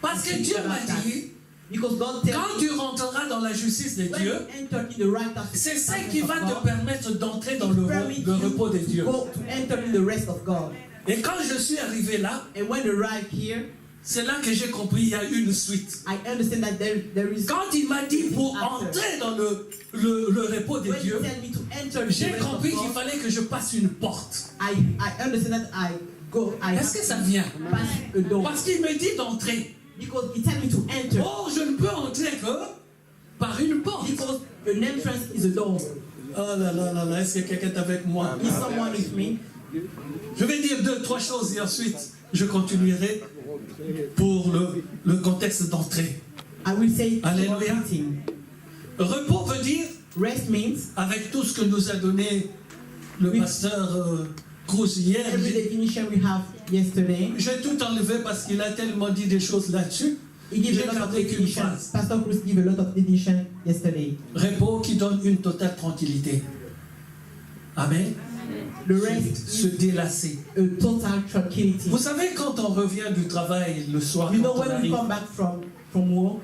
Parce que Dieu m'a dit, Because God tells quand me, tu rentreras dans la justice de when Dieu, you enter in the righteousness c'est ça of qui va te God, permettre d'entrer dans it le permits repos de you Dieu. to go to enter in the rest of God. Et quand je suis arrivé là, And when you arrive here, c'est là que j'ai compris il y a une suite. I understand that there is. Quand il m'a dit pour entrer dans le repos de When Dieu, you tell me to enter the j'ai rest compris of qu'il God, fallait que je passe une porte. I understand that I go. I Est-ce have que ça to vient? pass a door. Parce qu'il me dit d'entrer. Because he tell me to enter. Oh, je ne peux entrer que par une porte. Because an entrance is a door. Oh là là là là, est-ce que quelqu'un est avec moi? Is someone with me? Je vais dire 2, 3 choses et ensuite je continuerai pour le contexte d'entrée. I will say Alléluia. one thing. Repos veut dire, Rest means, avec tout ce que nous a donné le Oui. pasteur Cruz hier, every definition we have yesterday, j'ai tout enlevé parce qu'il a tellement dit des choses là-dessus. he gives J'ai a lot of gardé qu'une definitions. phrase. Pastor Cruz gave a lot of definition yesterday. Repos qui donne une totale tranquillité. Amen. The rest Se is délasser. a total tranquility. Vous savez, quand on revient du travail le soir, You know, quand on when we arrive, come back from work,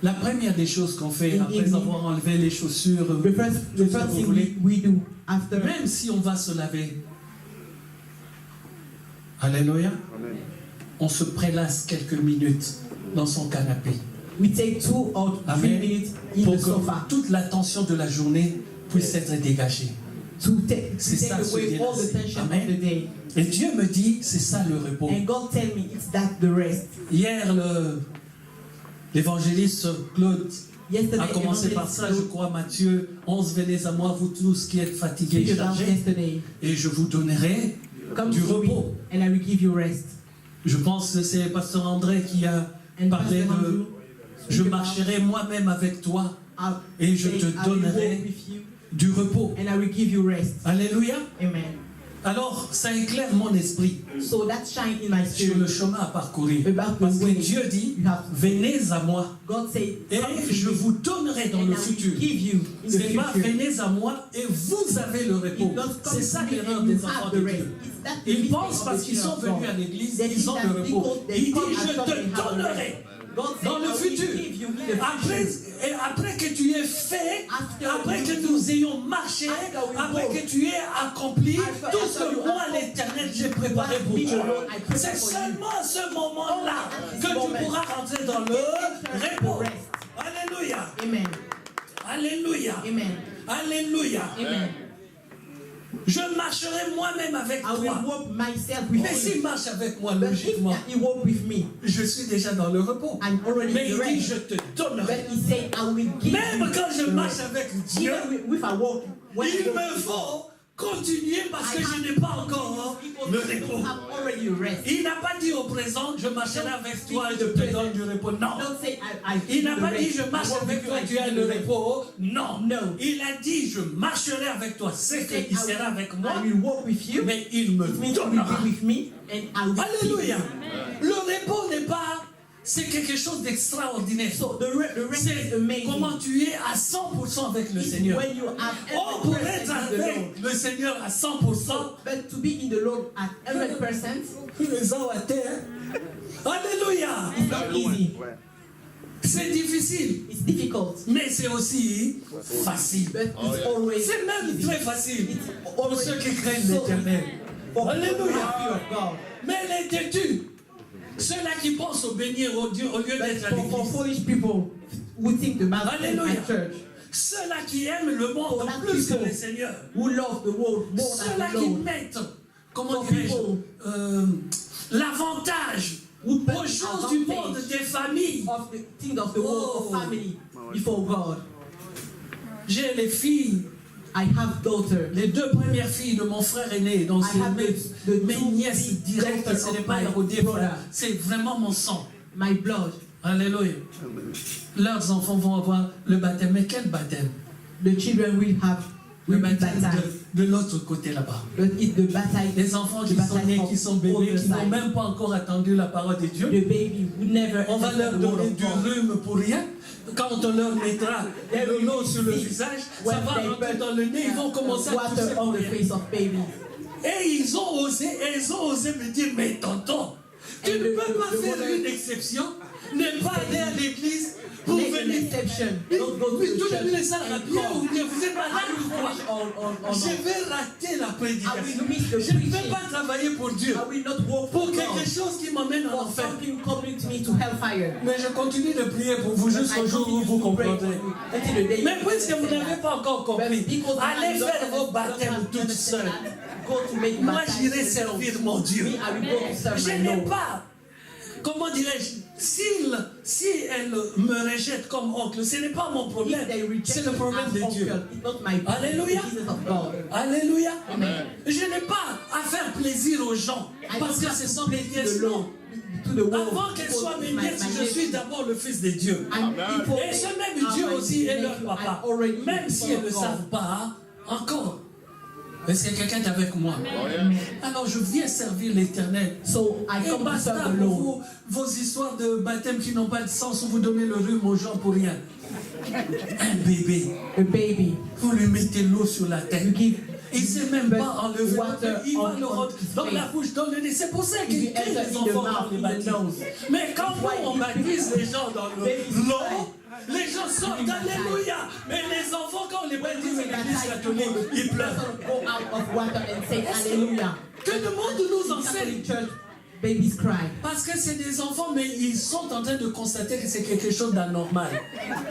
la première des choses qu'on fait In après evening, avoir enlevé les chaussures, the first tout ce que thing vous voulez, we do after, même si on va se laver, alléluia, on se prélasse quelques minutes dans son canapé we take 2 or 3 Amen. minutes in pour the que sofa toute la tension de la journée puisse être dégagée. to take C'est ça, se away all the délasser. tension Amen. of the day. Et Dieu me dit, c'est ça le repos. And God tell me it's that the rest. Hier, l'évangéliste Claude Yesterday, a commencé par ça, je crois, Matthieu 11, venez à moi, vous tous qui êtes fatigués et speak about chargés, yesterday. et je vous donnerai Come du to me repos. and I will give you rest. Je pense que c'est Pasteur André qui a And parlé Pastor de Andrew je speak about, marcherai moi-même avec toi I'll et je say, te I will donnerai walk with you du repos. and I will give you rest. Alléluia. Amen. Alors, ça éclaire mon esprit So that shine in my sur le spirit. chemin à parcourir. About Parce the que way Dieu dit, you have to- venez à moi God say, et come to je me vous donnerai dans and le I will futur. give you in the Ce n'est pas future. venez à moi et vous avez le repos. It does come C'est to ça me l'erreur and you des enfants have de the rest. Dieu. It's that the Ils mistake pensent of parce the qu'ils sont children of venus à God. l'église, They ils think ont that le repos. because they Il dit, come je at church, they te have the donnerai rest. God said, dans le I will futur. give you in the Après, future. et après que tu aies fait, After après you que do, nous ayons marché, after we après walk, que tu aies accompli after tout ce que you moi, have l'Éternel, j'ai préparé pour me toi. alone, I prepare C'est for you. seulement à ce moment-là Only at que this tu moment. pourras rentrer dans le repos. Rest. Alléluia. Amen. Alléluia. Amen. Alléluia. Amen. Je marcherai moi-même avec I will toi. walk myself with Mais s'il you. marche avec moi But if logiquement, he walk with me, je suis déjà dans le repos. I'm already Mais in il dit, rest. je te donnerai. But he said, I will give Même you quand je the marche rest. avec Dieu, Even if I walk, when I il walk me with faut continuer parce que I je have n'ai pas encore because le you repos. have already rest. Il n'a pas dit au présent, je marcherai avec toi et je speak te the donne du repos. Non. Don't say I Il give n'a you the pas dit, rest. je marche I walk avec with toi, you, tu I as give le you the rest. repos. Non. No. Il a dit, je marcherai avec toi. C'est Say, qu'il sera avec moi, I will walk with you. mais il me It means you will donnera. be with me and I will Alléluia. give you. Le repos n'est pas, c'est quelque chose d'extraordinaire. So the rest C'est is amazing. comment tu es à 100% avec le It's Seigneur. when you have Oh, pour 100% être in the Lord. avec le Seigneur à 100%, But to be in the Lord at 100%, les ans à terre. Alléluia. it's not easy. C'est difficile, It's difficult. mais c'est aussi facile. But it's always C'est même easy. très facile It's pour always ceux qui craignent so l'Éternel. for Alléluia. the fear of God. Mais les têtus, ceux-là qui pensent au bénir au Dieu au lieu But d'être à for l'église, foolish people who think about Alléluia. at church, ceux-là qui aiment le monde For that plus que people le Seigneur, who love the world more ceux-là than the qui Lord, mettent, comment For dirais-je, people l'avantage who put aux choses du monde, advantage des familles. of the things of the world, Oh. of family, before God. J'ai les filles, I have daughters. les deux premières filles de mon frère aîné, donc I c'est have mes the two nièces big directes, daughters ce n'est of pas my érodé, brother. c'est vraiment mon sang. My blood. Alléluia. Leurs enfants vont avoir le baptême. Mais quel baptême? The children will Le be baptême baptized. de l'autre côté là-bas. But it's the baptized, Les enfants the qui sont baptized nés, of qui sont bébés, other qui n'ont side. même pas encore attendu la parole de Dieu. The baby who never On va leur understand the word donner of du God. rhume pour rien. Quand on leur mettra de l'eau sur le visage, ça When va they rentrer put dans le nez, ils vont commencer à tousser water pour on the rien. face of baby. Et ils ont osé me dire, mais tonton, tu And ne peux pas the faire mother- une exception. Ne allez à l'église, vous make an venez. exception. Don't go to Oui, the tout le monde est church ça and bien ou come. bien vous êtes malade ou quoi? Je vais rater la I prédication. will miss the Je ne vais preaching. pas travailler pour Dieu. I will not work Pour for quelque God. chose qui m'emmène en For enfer. something coming to me to hellfire. Mais je continue de prier pour vous I jusqu'au jour où continue vous to pray for comprendrez. you until the day Mais you puisque vous understand n'avez that. pas encore compris, Because allez I don't faire vos understand baptêmes toutes understand seules. that. Go to make Moi, baptism j'irai alone. servir mon Dieu. Me, I will go to serve Je my n'ai Lord. pas, comment dirais-je, si elle me rejette comme oncle, ce n'est pas mon problème, If they reject c'est le me problème as de Dieu. uncle, it's not my business, Alléluia. it's the business of God. Alléluia. Amen. Je n'ai pas à faire plaisir aux gens, I parce don't que have ce to sont mes please the pièces. Lord, to the world. Avant qu'elles because soient it's mes my- nièces, my je suis nephew. d'abord le fils de Dieu. And people Et ce même are Dieu my aussi est leur nephew. papa. I'm already Même si elles ne le God. savent pas encore. Est-ce que quelqu'un est avec moi? Amen. Alors je viens servir l'Éternel. So I Et come to basta serve the pour Lord. vous, vos histoires de baptême qui n'ont pas de sens où vous donnez le rhume aux gens pour rien. Un bébé, A baby, vous lui mettez l'eau sur la tête. you give Il ne sait même pas enlever water il va on- le on rendre his dans face. la bouche, dans le nez. C'est pour ça If qu'il you crie enter les in the enfants mouth, dans les in the baptêmes. nose. Mais quand Why on if baptise les gens dans Baby l'eau, cry. les gens sortent, alléluia. Mais les enfants, quand on les baptise à l'église catholique, ils pleurent. go out of water and say hallelujah. Que le monde nous In enseigne. Catholic church, babies cry. Parce que c'est des enfants, mais ils sont en train de constater que c'est quelque chose d'anormal.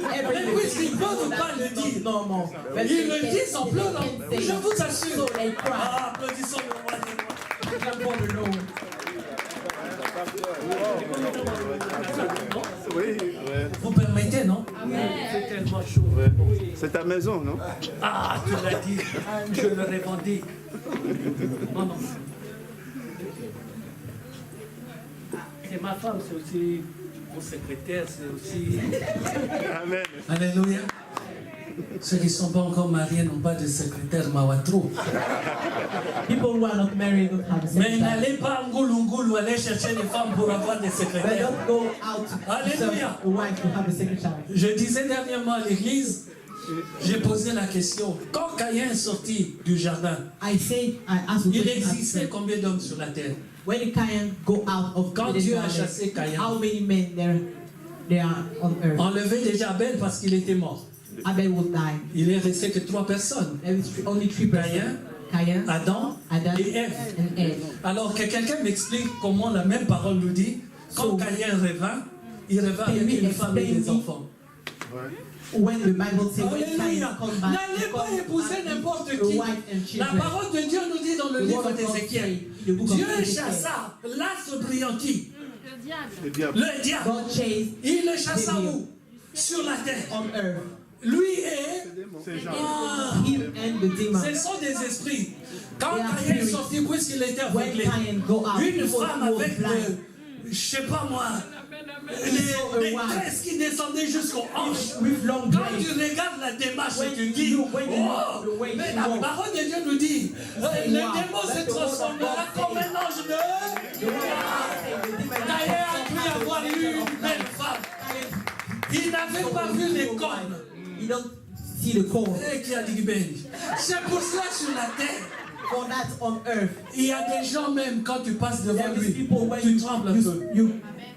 Mais puisqu'ils ne peuvent pas le dire, normal. ils le disent en pleurant. Je vous So assure. they cry. Ah, applaudissons le roi des rois. Clap for the Lord. Vous permettez, non? C'est tellement chaud. C'est ta maison, non? Ah, tu l'as dit. Je le revendique. Non, non. C'est ma femme, c'est aussi mon secrétaire, c'est aussi... Amen. Alléluia. Ceux qui ne sont pas encore mariés n'ont pas de secrétaire Mawatro. People who are not married don't have a Mais secretary. n'allez pas à Ngulungulu aller chercher des femmes pour avoir des But secrétaires. don't go out to serve Alléluia. a wife to have a secretary. Je disais dernièrement à l'église, j'ai posé la question. Quand Caïn est sorti du jardin, I asked the il question, existait combien d'hommes sur la terre? when Cain go out of Quand Eden Dieu a garden, chassé Caïn, how many men there are on earth? enlevé déjà Abel parce qu'il était mort. Abel will die. Il est resté que 3 personnes. There is only three persons. Cain, Adam Adam, et Ève. and Eve. Alors que quelqu'un m'explique comment la même parole nous dit, quand So, Caïn revint, il revint avec can we une femme et explain des me- enfants. When the Bible says when Cain Alléluia. come back, N'allez pas épouser n'importe a qui. wife and La children. parole de Dieu nous dit dans le The livre word of God d'Ézéchiel, say, the book of Dieu Ezekiel, chassa l'astre brillant qui? Le diable. Le diable. God chased Il le chassa où? Sur la terre. on earth. Lui et... C'est Jean. Ah, Him and the demon. ce sont des esprits. Quand They are Caïn est spirits. sorti, puisqu'il était When aveuglé, Cain go out, une he was femme avec blind. je sais pas moi, les tresses qui descendaient jusqu'aux hanches. With long Quand braids. tu regardes la démarche When et tu dis, you- when you- oh, the way mais she la walks. parole de Dieu nous dit, le Say, wow, démon let se the word of transformera God comme say. un ange de... Caïn a cru avoir eu une belle femme. Il n'avait pas vu les cornes. You don't see the corn. Et qui a dit, ben, c'est pour cela sur la terre. For that on earth. Il y a des gens même, quand tu passes devant There is lui, people when tu you, trembles un peu. you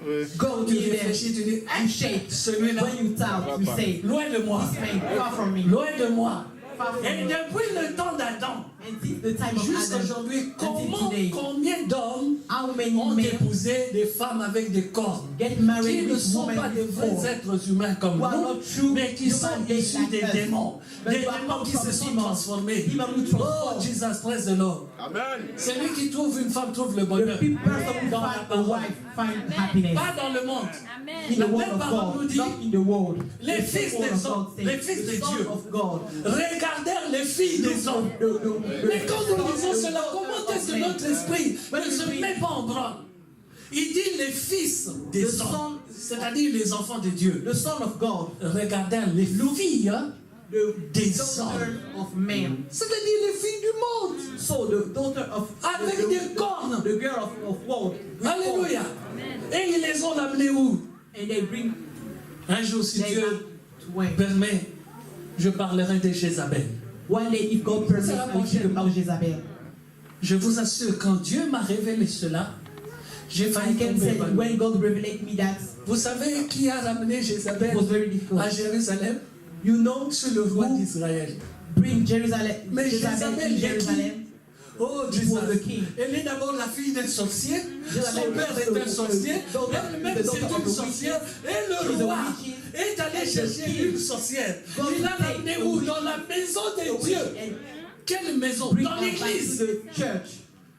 Oui. go Tu near them, réfléchis, tu dis, you shake. celui-là, When you talk, you say, loin de moi, this man, far from me. loin de moi. Far from Et me. depuis le temps d'Adam, And since the time of jusqu'à Adam, aujourd'hui, until today, combien d'hommes how many ont men épousé des femmes avec des cornes get qui married ne with sont women pas de with vrais corn? êtres humains comme Who are nous, not true mais qui sont human beings issus like des us. démons. But Des you are démons come qui from se sont demons. transformés. Demons who Oh, transform. Jesus, praise the Lord. Amen. Celui qui trouve une femme trouve le The bonheur. person who Dans la find a parole. wife find happiness. Pas dans le monde. In La the word même of parole nous God, dit, not in the world. les The fils word des of hommes, God says, les fils de the son Dieu. of God. Regardèrent les filles des hommes. Mais quand nous lisons cela, comment est-ce que notre esprit ne se met pas en branle? Il dit les fils des The hommes, son- c'est-à-dire les enfants de Dieu. The son of God, Regardèrent les filles des hommes, daughter of man. c'est-à-dire les filles du monde, So the daughter of avec des cornes. the girl of world. Alléluia. Et ils les ont amenés où? And they bring Un jour, si them Dieu to where? permet, je parlerai de Jézabel. One day, if God permits, C'est la I will speak prochaine. about Jezebel. Je vous assure, quand Dieu m'a révélé cela, J'ai I failli can tomber. say when God revealed me that Vous savez qui a ramené Jézabel it was very difficult. à Jérusalem? You know, C'est le roi who d'Israël. bring Jerusalem, Mais Jezabel Jézabel in est qui? Jerusalem. Oh, It Jesus. was the king. Elle est d'abord la fille d'un sorcier. Son Jézabel père was est un the- sorcier. the- Elle-même, the c'est daughter of une the sorcière. Et She's le a roi witch. est allé And the chercher king une sorcière. got Il l'a to take ramenée the où? witch. Dans la maison The de witch Dieu. and Quelle maison? bring Dans her back to l'église. the church.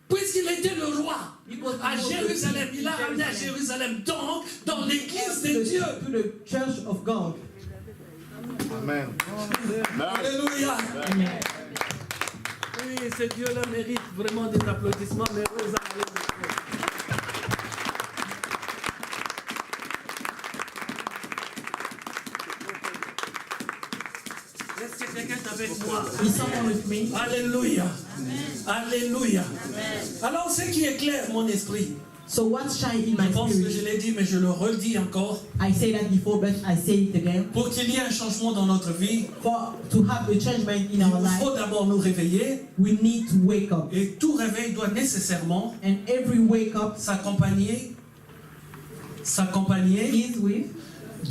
Puisqu'il était le roi Because à he was the Jérusalem, king il a in ramené à Jérusalem, donc dans l'église de Dieu. To the church of God. Amen. Alléluia. Amen. Oui, ce Dieu-là mérite vraiment des applaudissements, mais vous allez Est-ce que quelqu'un est avec moi? Is someone with me? Alléluia. Alléluia. Alors, ce qui est clair, mon esprit, So what shine in je my pense que je spirit? l'ai dit, mais je le redis encore, I say that before, but I say it again. pour qu'il y ait un changement dans notre vie, To have a changement in il our faut life, d'abord nous réveiller, we need to wake up. et tout réveil doit nécessairement And every wake up s'accompagner is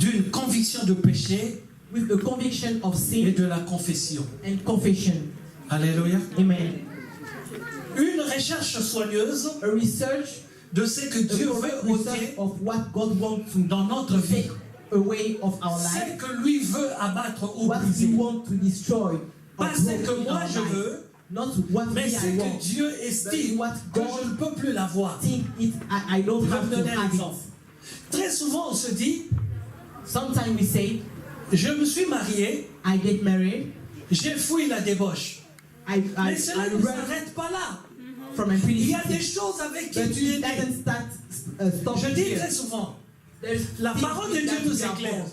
d'une conviction de péché with a conviction of et sin de la confession. and confession. Alléluia. Amen. Une recherche soigneuse A research, de ce que a Dieu correct veut research ôter of what God wants to dans notre vie. take away of our Ce life, que lui veut abattre ou what briser. He wants to destroy. or Pas ce broke que in moi our je life. veux, Not what mais me ce I que want. Dieu estime what que God je ne peux plus l'avoir. Think it, I don't Je vais have vous to donner un have exemple. it. Très souvent on se dit, Sometimes we say, je me suis marié, I get married, j'ai fui la débauche. Mais cela ne run s'arrête pas là. from a Il y a des pretty choses avec qui but tu es it né. doesn't stop Je dis here. très souvent, There's la things parole de that Dieu we nous are éclaire. born.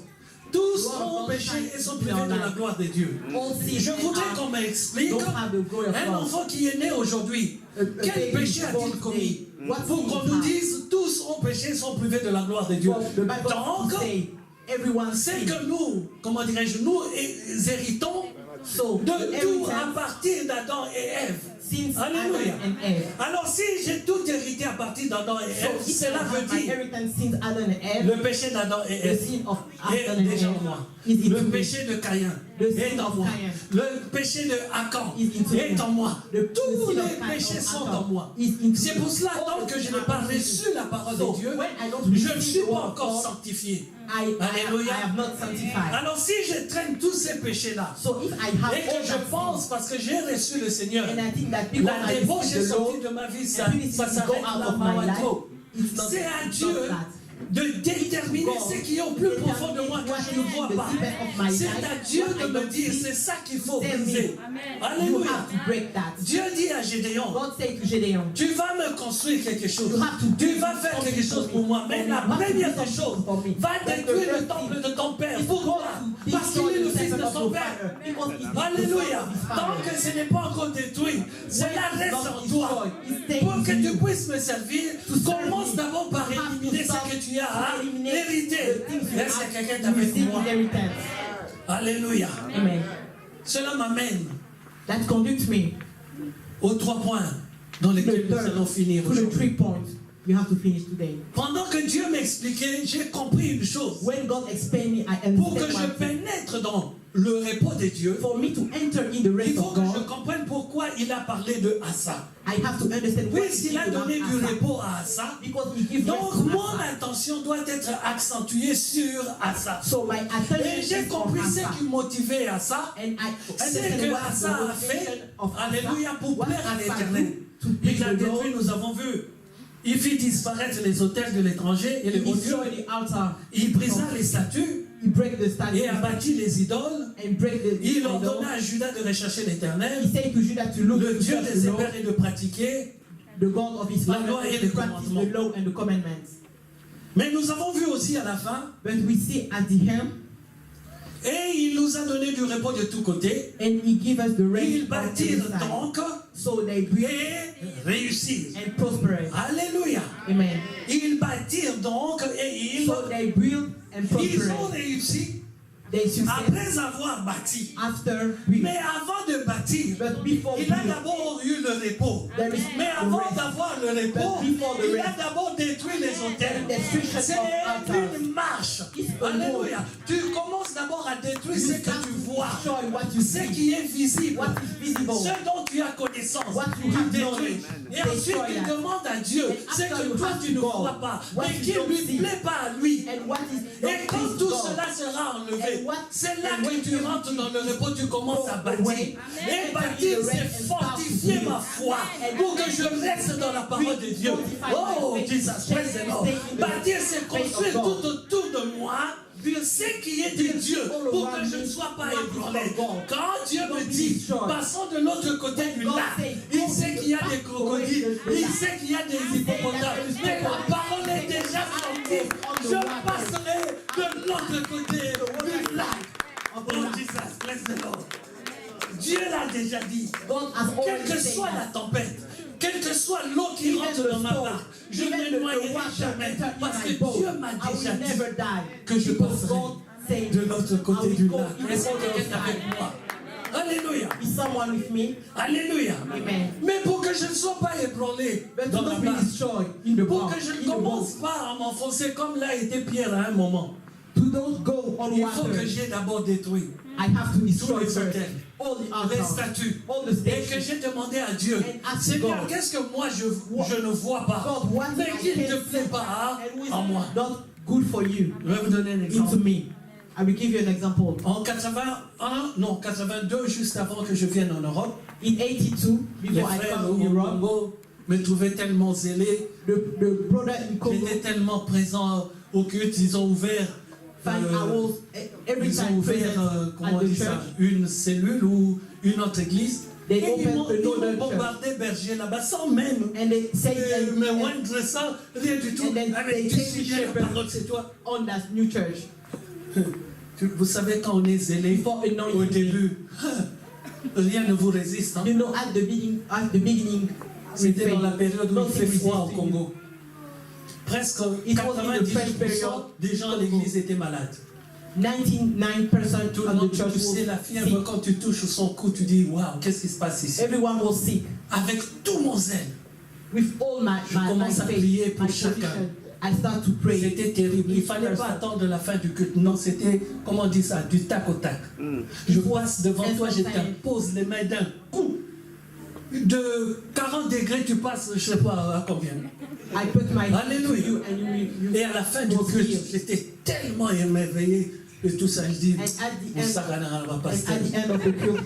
Tous ont péché et sont privés de la gloire de Dieu. All sin Je voudrais and qu'on m'explique don't have the glory of un God. enfant qui est né aujourd'hui. Quel baby péché born a-t-il commis? today, what Pour sin qu'on he nous has? dise tous ont péché et sont privés de la gloire de Dieu. Well, the Bible Donc, say everyone c'est sin. que nous, comment dirais-je, nous héritons So de tout every à time partir d'Adam et Ève. since Alléluia. Adam and Eve. Alors si j'ai tout hérité à partir d'Adam et So Ève, if cela I veut have my dire inheritance since Adam and Eve, le péché d'Adam et the Ève sin of est Adam and déjà en moi. Eve is Le in me. péché de Caïn The sin est en of moi. Cain Le péché de Achan is into est me. en moi. The Tous sin of les Cain péchés of sont Achan en moi. is into C'est me. pour cela, tant All que je the n'ai pas sin reçu la parole So, de Dieu, when I don't je ne receive suis the pas word of encore God, sanctifié. I Alléluia. have not sanctified. Alors si je traîne tous ces péchés-là, So if I have et que all je that pense, sin, parce que j'ai reçu le Seigneur, and I think that because la I débauche est receive the sortie Lord, de ma vie, ça, and really ça go s'arrête out là, of my pas life, trop. it's not, C'est à it's Dieu not that. de déterminer ce qui est au plus profond de moi que je ne vois pas. C'est à Dieu de me dire, c'est ça qu'il faut briser. You Alléluia. have to break that. Dieu dit à Gédéon, God said to Gedeon, tu vas me construire quelque chose. You have to Tu do vas faire something quelque chose pour moi. Mais for me. la You have to première do des choses, something for me. va That's the détruire le first temple thing. de ton père. It's Pourquoi? God to Parce qu'il est le destroy fils the de temple son of père. fire. Because he's the Alléluia. son of his Tant father. que ce n'est pas encore détruit, cela When reste it's en not toi. destroyed, it's staying Pour que in tu you. puisses me servir, commence me. d'abord par You have to éliminer ce stop que tu as à eliminate hériter. the things you Est-ce que have quelqu'un est to avec receive moi? inheritance. Alléluia. Amen. Cela m'amène That conducts me aux 3 points dans lesquels nous allons finir to the aujourd'hui. 3 points we have to finish today. Pendant que Dieu m'expliquait, j'ai compris une chose. When God explained me, I Pour que understand je one thing. pénètre dans le repos de Dieu, For me to enter in the il rest faut of que je God, comprenne pourquoi il a parlé de Asa. I have to understand what Puisqu'il a donné du repos à Asa, because He gives rest donc to mon Asa. attention doit être accentuée sur Asa. So my attention Et j'ai is on compris ce Asa. qui motivait Asa. And I C'est understand que what the Asa a motivation fait, of Asa, alléluia, pour what plaire à Asa l'Éternel. do to Il please a the détruit, Lord. nous avons vu. Il fit disparaître les autels de l'étranger et les He hauts dieux. destroyed the altar. Il brisa les statues He break the statue et abattit les idoles. and break the Il idol. ordonna à Judas de rechercher l'Éternel, He said to Judah to look le to Dieu search des the Lord, Hébreux, et de pratiquer. the God of his La father, loi et and les to practice commandements. the law and the commandments. Mais nous avons vu aussi à la fin, But we see at the end, et il nous a donné du repos de tous côtés. and he give us the rest Ils of bâtirent every side. donc So they build et réussirent. and prosper. Alléluia. Amen. Ils bâtirent donc et ils So they build and ont prosper. réussi they succeed après avoir bâti. after we. Mais avant de bâtir, But before il a we, d'abord eu le repos. there is Mais the avant rest. d'avoir le repos, But before the il a rest, d'abord détruit les hôtels. the destruction C'est of altars. une marche. It's a Alléluia. Tu commences d'abord à détruire You ce que start tu to vois, destroy what you ce see, qui est visible, what is visible, ce dont tu as connaissance. what Tu you have détruis. knowledge. Et ensuite, Destroy tu that. demandes à Dieu And ce after que you toi have tu ne God, vois pas, what mais you qui ne don't lui see. plaît pas à lui. And what is Et not quand pleasing tout God. cela sera enlevé, And what- c'est là and when que tu you rentres dans le repos, tu commences à go bâtir. away, Et and bâtir, enter the c'est rest and fortifier start to ma build. foi And pour que je reste dans la parole de Dieu. Oh, Jesus, praise the Lord. Bâtir, c'est construire tout autour de moi ce qui est de Dieu pour que je ne sois pas ébranlé. Quand Dieu me dit, passons de l'autre côté du lac, il sait qu'il y a des crocodiles, il sait qu'il y a des hippopotames, mais la parole est déjà sortie. Je passerai de l'autre côté du lac. Oh, Jesus, bless the Lord. Dieu l'a déjà dit. God has Quelle already que said soit that. la tempête, quelle que soit l'eau qui rentre dans ma barque, je ne me noierai jamais. Parce que Dieu m'a déjà dit que je passerai de l'autre côté du lac. Est-ce que quelqu'un est avec moi? Alléluia. Is someone with me? Alléluia. Amen. Mais pour que je ne sois pas ébranlé But to dans ma not be barque, destroyed in the pour boat, que je in ne the commence boat, pas à m'enfoncer comme l'a été Pierre à un moment, to don't go on il faut water, que j'ai d'abord détruit I have to tous destroy les first hôtels, all the les altars, statues. all the Et que stations. j'ai demandé à Dieu, And ask Seigneur, God, qu'est-ce que moi je ne vois pas, God, what mais I qui ne te can plaît see pas and who is en moi. not good for you Je vais vous donner un into exemple. me. I will give you an example. En 82, juste avant que je vienne en Europe, In 82, les before I frères come au in Europe, Congo me trouvaient tellement zélé, the brother in Congo, j'étais tellement présent au culte, ils ont ouvert, find I was every ils ont time ouvert, present comment at on the dit ça, church. une cellule ou une autre église. They Et ils opened m'ont another church. bombardé berger là-bas sans même And they say me moindre sans rien du tout. and then Avec they tu take suis the bien, la shepherd. parole c'est toi. on that new church. Vous savez quand on est zélé Before au anointing, début, rien ne vous résiste. Hein. you know, at the beginning, C'était dans la période où il fait nothing froid au resisted you. Congo. Presque It was in the first 98% period. des gens à l'église étaient malades. 99% Tout le of monde, the church tu sais, was la fièvre, sick. quand tu touches son cou, tu dis, waouh, qu'est-ce qui se passe ici? Everyone was sick. Avec tout mon zèle, With all my commence à prier faith, pour my chacun. position, I start to pray. c'était terrible. Il ne fallait pas attendre la fin du culte. Non, c'était, comment on dit ça, du tac au tac. Je passe devant toi, je t'impose les mains d'un coup. De 40 degrés, tu passes, je ne sais pas à combien. I put my hand to Alléluia. you and you Et à la fin du culte, j'étais tellement émerveillé de tout ça. Je dis, and at the ça end, va and passer. at the end of the culte,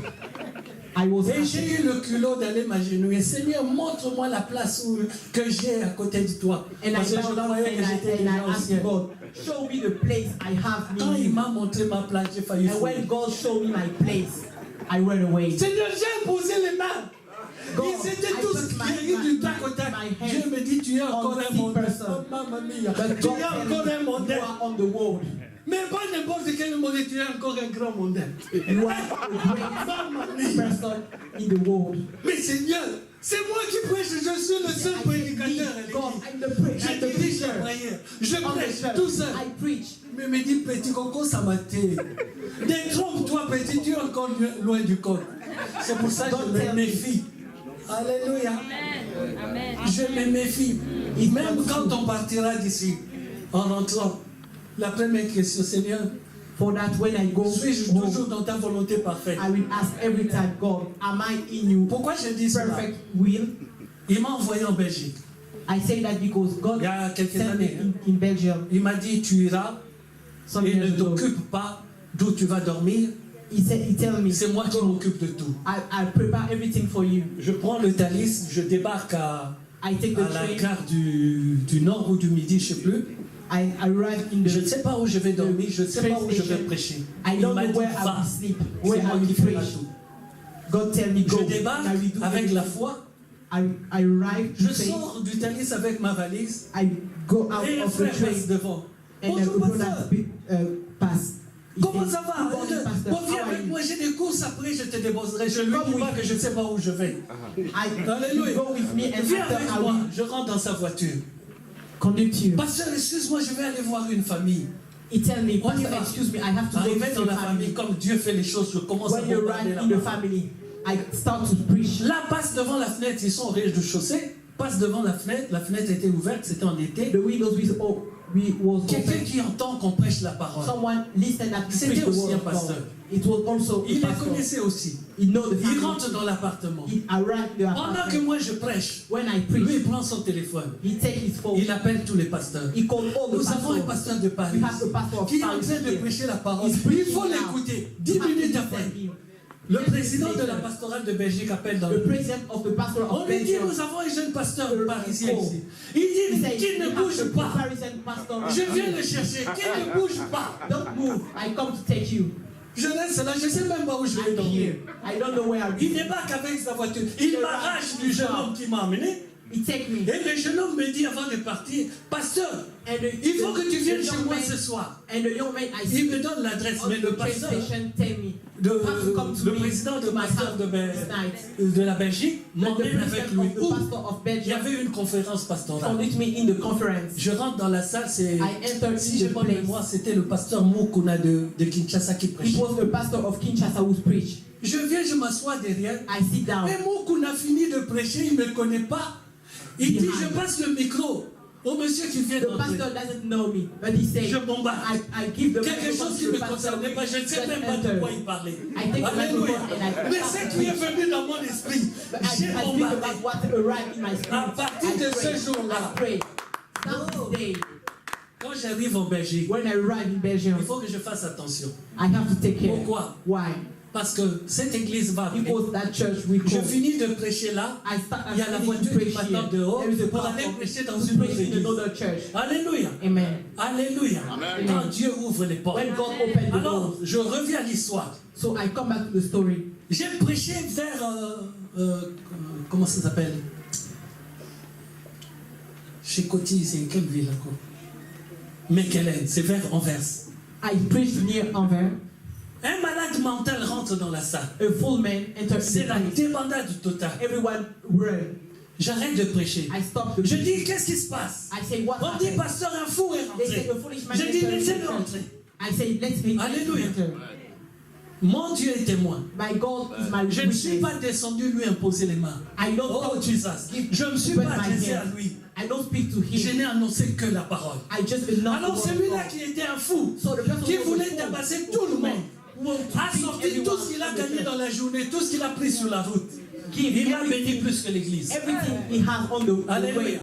I was Et happy. j'ai eu le culot d'aller m'agenouiller. Seigneur, montre-moi la place que j'ai à côté de toi. And Parce I que je bowed down croyais que j'étais and déjà I au asked ciel. God, show me the place I have Quand in il you. m'a montré ma place, j'ai failli And when fuir. God showed me my place, I ran away. Seigneur, j'ai posé les mains. God, Ils étaient I tous put my- guéris du tac au tac. my hand Dieu me dit, tu es encore on un sick mondain. person. Oh, mamma mia. But Tu God es said, encore un you mondain. are on the world. Mais pas n'importe quel mondain, tu es encore un grand mondain. You are a Mamma great mia. person in the world. Mais Seigneur, c'est moi qui prêche, je suis le seul I prédicateur à said, God, l'église. I'm the Je dirige la preacher. prière. Je On the prêche church. tout seul. I preach. Mais me dit, petit coco, ça m'a tué. Détrompe-toi, petit, tu es encore loin du compte. C'est pour ça que je me méfie. Alléluia. Je me méfie. Même quand on partira d'ici, en rentrant, la première question, Seigneur, For that, when I go suis-je home, toujours dans ta volonté parfaite? I will ask every time, God, am I in you? Pourquoi je dis cela? Perfect will. Il m'a envoyé en Belgique. I say that because God Il y a quelques sent me années. Hein. in Belgium Il m'a dit, tu iras some et ne years ago. t'occupe pas d'où tu vas dormir. He tell me, C'est moi qui m'occupe de tout. I prepare everything for you. Je prends le Thalys, je débarque à I take the la train. gare du Nord ou du Midi, je ne sais plus. I arrive in Je ne the. sais pas où je vais dormir, je ne sais pas où je vais station. prêcher. I Il don't m'a know dit, where I va, will sleep, c'est where I moi will qui ferai preach. tout. God tell me go. Je débarque I will do avec la everything. foi, I arrive. je to faith. sors du Thalys avec ma valise I go out et un of the frère train passe devant. and Bonjour the brother pasteur, pass. He comment says, ça va? "Good morning, pastor. Bon, viens How are avec you?" moi, j'ai des courses après, je te déposerai. Je lui Come dis with pas que je ne sais pas où je vais. You go with me and Viens after avec I moi, will je rentre dans sa voiture. conduct you. Pasteur, excuse-moi, je vais aller voir une famille. He tell me, On y Pastor, va. excuse me, I have to go Arrivé to dans the la famille, family. comme Dieu fait les choses, je commence à When you bombarder arrive la in the parole. family, I start to preach. Là, passe devant la fenêtre, ils sont au rez-de-chaussée, passe devant la fenêtre était ouverte, c'était en été. The windows was Quelqu'un open. qui entend qu'on prêche la parole. Someone listened at the C'était preach the aussi word un of God. pasteur. It was also Il a les pastor. connaissait aussi. He know the Il family. rentre dans l'appartement. He arrived in the Pendant que apartment. moi je prêche, When I lui preach, il prend son téléphone. he take his phone. Il appelle tous les pasteurs. He called all the Nous avons un pastors. pasteur de Paris We have a pastor of qui est en Paris train de here. prêcher la parole. He's Il preaching faut now. l'écouter. 10 You have to minutes listen après, him. le président de la pastorale de Belgique appelle dans The le... president of the pastor On of lui dit, Belgium. nous avons un jeune pasteur parisien Oh. ici. Il He dit said, qu'il ne "We have bouge the pas. Parisian pastor. Je viens le chercher, qu'il ne bouge pas. Don't move. I come to take you. Je laisse là, je ne sais même pas où je vais I'm dormir. here. I don't know where I'm. Il débarque avec sa voiture. Il m'arrache du jeune homme qui m'a emmené. He take me. Et le jeune homme me dit avant de partir, pasteur, il faut que tu viennes chez moi ce soir. And the young man I Il see me donne l'adresse, on mais le the train pasteur, station tell me, you have to come to le me président de to my pasteur house de, this night. de la Belgique The m'emmène avec president lui. of the Où pastor of il y Belgium avait une conférence pastorale. conduct me in the conference. Je rentre dans la salle, c'est, I entered si in j'ai the bonne place. mémoire, c'était le pasteur Mukuna de Kinshasa qui It prêchait. was the pastor of Kinshasa who preached. Je viens, je m'assois derrière. I sit down. Et Mukuna finit de prêcher, il ne me connaît pas. Il dit, je passe le micro au monsieur qui vient The d'entrer. pastor doesn't know me, but he said, Je bombarde. I give the Quelque chose qui ne me concernait pas, je ne sais même pas de quoi il parlait. I take the Alléluia. microphone and I Mais ce qui est venu dans mon esprit, But j'ai I speak bombardé. about what arrived in my spirit. À partir de ce jour-là. I pray. Start this day. Quand j'arrive en Belgique, When I arrive in Belgium, il faut que je fasse attention. I have to take care. Pourquoi? Why? Parce que cette église va venir. Because that church we Je go. finis de prêcher là. I start Il y a la to voiture preach qui m'attend here. dehors There is a pour car aller for prêcher me dans to une autre preach in église. another church. Alléluia. Amen. Alléluia. Amen. Quand Dieu ouvre les portes. When God opened the Alors, doors, je reviens à l'histoire. so I come back to the story. J'ai prêché vers... comment ça s'appelle? Chez Coty, c'est quelle ville encore? Mekelen, c'est vers Anvers. I preached near Anvers. Un malade mental rentre dans la salle. A full man entered C'est the la place. débandade totale. Everyone ran. J'arrête de prêcher. I stopped the Je preaching. dis, qu'est-ce qui se passe? I say, what On dit, happened? pasteur, un fou est They say, rentré. a foolish man Je dis, entered the laissez-le church. rentrer. I say, let's make Alléluia. him enter. Mon Dieu est témoin. My God is my Je ne suis witness. pas descendu lui imposer les mains. I don't Oh come Jesus. give Je ne me suis open pas my adressé à hands. lui. I don't speak to Je him. n'ai annoncé que la parole. I just announced Alors the word of celui-là God. qui était un fou, So the person qui who was voulait a fool, tabasser who tout le man, monde, who wanted to a beat sorti everyone tout ce qu'il a in the gagné church. dans la journée, tout ce qu'il a pris sur la route. Give Il m'a béni everything, plus que l'église. everything he has on the way. Alléluia.